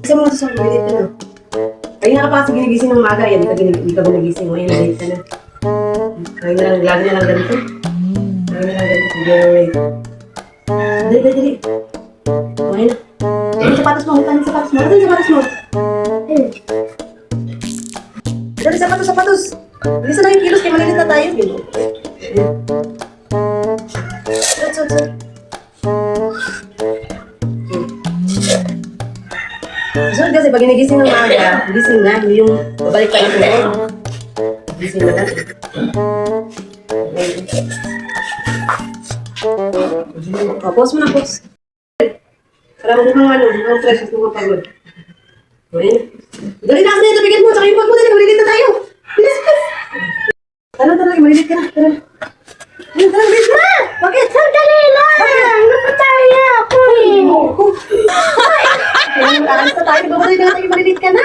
Isa mo sa maliit ka na. Kaya nga pa kasi ginigising ng umaga, yan, hindi ka ginigising mo, yan, maliit ka na. Kaya na lang, lagi na lang ganito. Lagi na lang ganito, hindi na wait. Dali, dali, dali. Okay na. Yung sapatos mo, hutan yung sapatos mo. Hutan yung sapatos mo. Dali, sapatos, sapatos. Bilisan na yung kilos, kaya malilit na tayo. Sot. Sunod kasi, pag ginigising ng maaga, gising na, hindi yung babalik pa yung tulog. Gising na natin. Pause mo na, pause. Para mukhang mukhang fresh at mukhang pagod. Ayan. Dali na, kasi ito, bigyan mo, tsaka yung pag mo, dali, malilit na tayo. Bilis. Tara, malilit ka na, tara. Tara, bilis na! Bakit? Sandali lang! Napataya ako eh! Alis na tayo, babalik na tayo, malilit ka na.